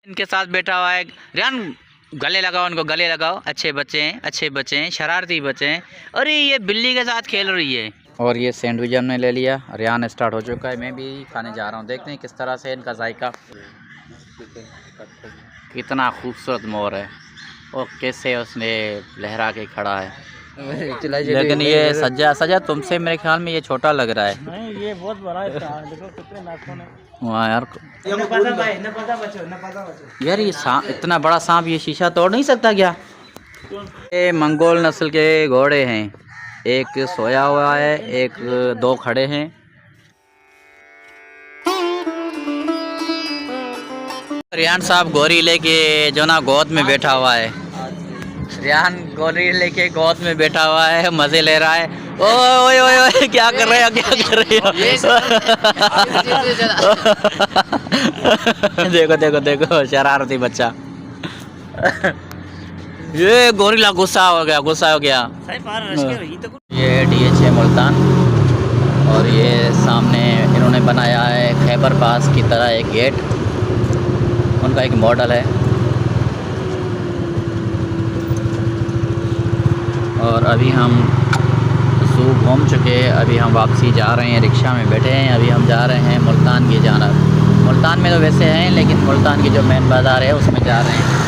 इनके साथ बैठा हुआ है रियान। गले लगाओ उनको, गले लगाओ। अच्छे बच्चे हैं, अच्छे बच्चे हैं, शरारती बच्चे हैं। अरे ये बिल्ली के साथ खेल रही है। और ये सैंडविच हमने ले लिया। रियान स्टार्ट हो चुका है, मैं भी खाने जा रहा हूँ। देखते हैं किस तरह से इनका जायका। कितना खूबसूरत मोर है और कैसे उसने लहरा के खड़ा है। लेकिन ये सजा तुमसे मेरे ख्याल में ये छोटा लग रहा है। नहीं, ये बहुत बड़ा है। देखो कितने नाखून है। वाह यार, यार ये सांप, इतना बड़ा सांप ये शीशा तोड़ नहीं सकता क्या? ये मंगोल नस्ल के घोड़े हैं। एक सोया हुआ है, एक दो खड़े हैं। रियान साहब गोरी लेके जो ना गोद में बैठा हुआ है। रियान गोरी लेके गोद में बैठा हुआ है, मजे ले रहा है। ओए ओए ओए क्या कर रहे हो, क्या कर रहे हो? देखो देखो देखो शरारती बच्चा। ये गोरिल्ला गुस्सा हो गया, गुस्सा हो गया। ये DH मुल्तान और ये सामने इन्होंने बनाया है खैबर पास की तरह एक गेट, उनका एक मॉडल है। और अभी हम ज़ू घूम चुके, अभी हम वापसी जा रहे हैं, रिक्शा में बैठे हैं। अभी हम जा रहे हैं मुल्तान की जानब। मुल्तान में तो वैसे हैं, लेकिन मुल्तान की जो मेन बाज़ार है उसमें जा रहे हैं।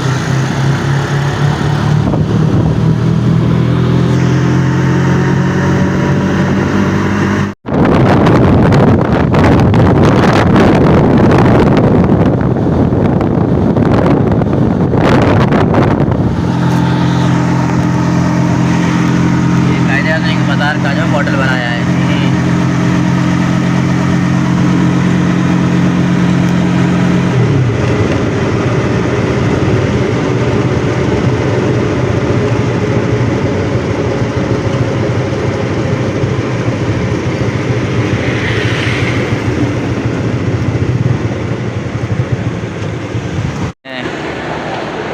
बाजार का जो मॉडल बनाया है।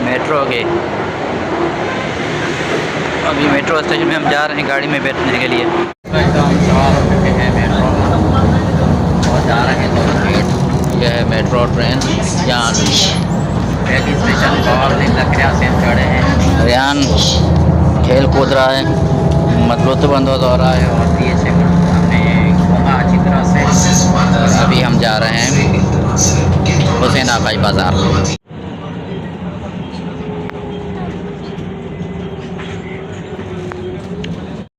मेट्रो के अभी मेट्रो स्टेशन में हम जा रहे हैं गाड़ी में बैठने के लिए। तो हम सवार हो चुके हैं मेट्रो और जा रहे हैं दोनों गेट। यह है मेट्रो ट्रेन। यहाँ दिल्ली स्टेशन और लकड़िया से हम चढ़े हैं। रियान खेल कूद रहा है, लुत्फ़अंदोज़ हो रहा है और DH हमने घूमा अच्छी तरह से। अभी हम जा रहे हैं हुसैन आकाई बाज़ार।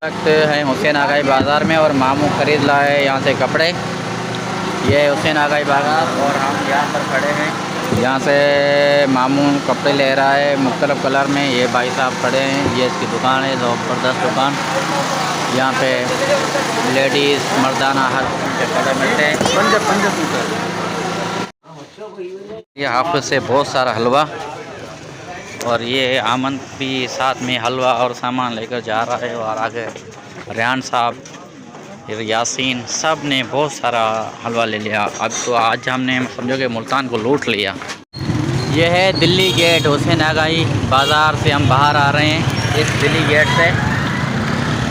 वक्त है हुसैन आकाई बाज़ार में और मामू ख़रीद लाए है यहाँ से कपड़े। ये है हुसैन आकाई बाज़ार और हम यहाँ पर खड़े हैं। यहाँ से मामू कपड़े ले रहा है मुख्तलिफ़ कलर में। ये भाई साहब खड़े हैं, ये इसकी दुकान है, ज़बरदस्त दुकान। यहाँ पे लेडीज़ मर्दाना हर के कपड़े मिलते हैं। ये हाफिज़ से बहुत सारा हलवा और ये आमन भी साथ में हलवा और सामान लेकर जा रहा है। और आगे रियान साहब, यासीन, सब ने बहुत सारा हलवा ले लिया। अब तो आज हमने समझो कि मुल्तान को लूट लिया। ये है दिल्ली गेट। हुसैन आकाई बाज़ार से हम बाहर आ रहे हैं इस दिल्ली गेट से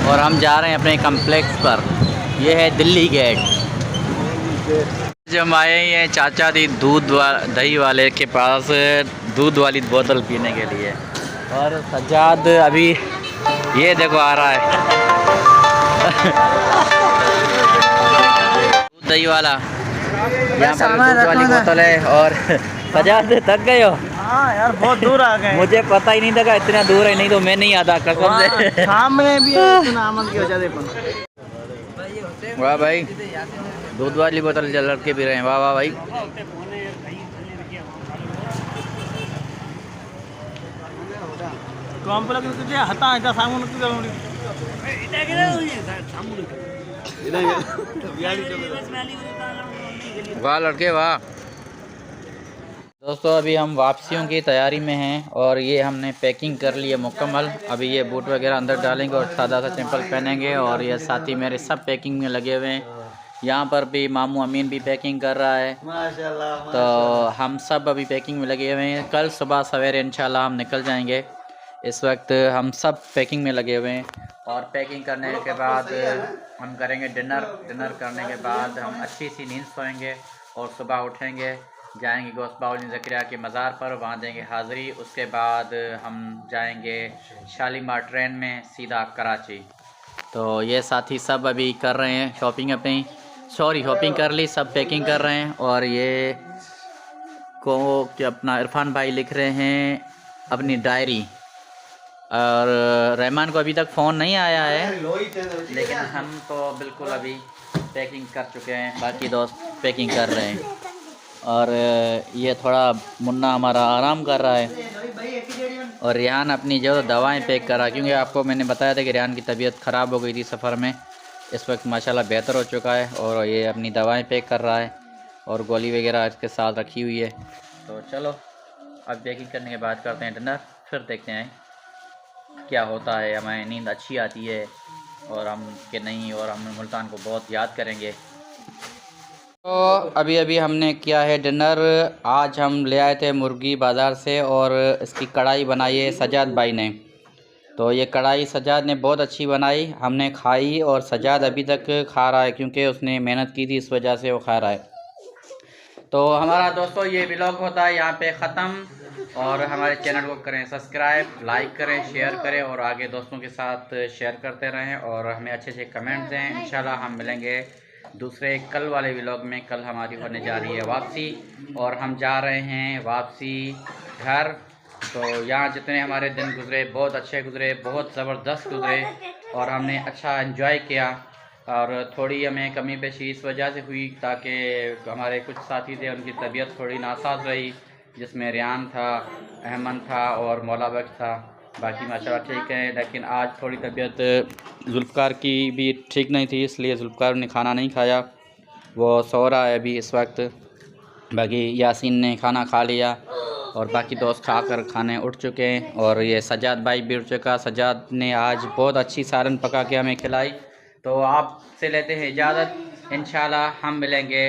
और हम जा रहे हैं अपने कम्प्लेक्स पर। यह है दिल्ली गेट। जब आए हैं चाचा दी दही वाले के पास दूध वाली बोतल पीने के लिए। और सज्जाद अभी ये देखो आ रहा है दूध दही वाला। यहाँ पर दूध वाली बोतल है। और सज्जाद थक गए हो? हाँ यार, बहुत दूर आ गए। मुझे पता ही नहीं था इतना दूर है, नहीं तो मैं नहीं आता कसम से। सामने भी इतना आमन की वजह से। वाह भाई, दूध वाली बोतल जल के पी रहे हैं। वाह वाह भाई। वाह लड़के वाह। दोस्तों अभी हम वापसियों की तैयारी में हैं और ये हमने पैकिंग कर ली है मुकम्मल। अभी ये बूट वगैरह अंदर डालेंगे और सादा सा सिंपल पहनेंगे। और ये साथी मेरे सब पैकिंग में लगे हुए हैं। यहाँ पर भी मामू अमीन भी पैकिंग कर रहा है। माशाल्लाह, तो हम सब अभी पैकिंग में लगे हुए हैं। कल सुबह सवेरे इंशाल्लाह हम निकल जाएंगे। इस वक्त हम सब पैकिंग में लगे हुए हैं और पैकिंग करने के बाद हम करेंगे डिनर। डिनर करने के बाद हम अच्छी सी नींद सोएंगे और सुबह उठेंगे जाएंगे गौस बाउल ज़करिया के मज़ार पर, वहाँ देंगे हाज़िरी। उसके बाद हम जाएंगे शालीमार ट्रेन में सीधा कराची। तो ये साथी सब अभी कर रहे हैं शॉपिंग अपनी, शॉपिंग कर ली, सब पैकिंग कर रहे हैं। और ये को कि अपना इरफान भाई लिख रहे हैं अपनी डायरी। और रहमान को अभी तक फ़ोन नहीं आया है, लेकिन हम तो बिल्कुल अभी पैकिंग कर चुके हैं, बाकी दोस्त पैकिंग कर रहे हैं। और ये थोड़ा मुन्ना हमारा आराम कर रहा है, और रेहान अपनी जो दवाएं पैक कर रहा है, क्योंकि आपको मैंने बताया था कि रेहान की तबीयत ख़राब हो गई थी सफ़र में। इस वक्त माशाल्लाह बेहतर हो चुका है, और ये अपनी दवाएं पैक कर रहा है और गोली वगैरह इसके साथ रखी हुई है। तो चलो अब पैकिंग करने के बाद करते हैं डिनर, फिर देखते हैं क्या होता है। हमें नींद अच्छी आती है और हम कि नहीं, और हम मुल्तान को बहुत याद करेंगे। तो अभी हमने किया है डिनर। आज हम ले आए थे मुर्गी बाज़ार से, और इसकी कढ़ाई बनाई है सजाद भाई ने। तो ये कढ़ाई सजाद ने बहुत अच्छी बनाई, हमने खाई, और सजाद अभी तक खा रहा है क्योंकि उसने मेहनत की थी, इस वजह से वो खा रहा है। तो हमारा दोस्तों ये व्लॉग होता है यहाँ पे ख़त्म, और हमारे चैनल को करें सब्सक्राइब, लाइक करें, शेयर करें, और आगे दोस्तों के साथ शेयर करते रहें, और हमें अच्छे अच्छे कमेंट्स दें। इंशाल्लाह हम मिलेंगे दूसरे कल वाले व्लॉग में। कल हमारी होने जा रही है वापसी, और हम जा रहे हैं वापसी घर। तो यहाँ जितने हमारे दिन गुजरे बहुत अच्छे गुजरे, बहुत ज़बरदस्त गुजरे, और हमने अच्छा एंजॉय किया। और थोड़ी हमें कमी पेशी इस वजह से हुई ताकि हमारे कुछ साथी थे, उनकी तबीयत थोड़ी नासाज रही, जिसमें रेहान था, अहमद था और मौला बख्श था। बाकी माशाल्लाह ठीक है, लेकिन आज थोड़ी तबीयत जुल्फ़कार की भी ठीक नहीं थी, इसलिए जुल्फ़कार ने खाना नहीं खाया, वो सो रहा है अभी इस वक्त। बाकी यासीन ने खाना खा लिया, और बाकी दोस्त खाकर खाने उठ चुके हैं, और ये सजाद भाई भी उठ चुका। सजाद ने आज बहुत अच्छी सारन पका के हमें खिलाई। तो आपसे लेते हैं इजाज़त, इंशाल्लाह हम मिलेंगे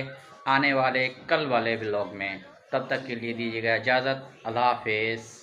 आने वाले कल वाले व्लॉग में। तब तक के लिए दीजिएगा इजाज़त, अल्लाह हाफ़िज़।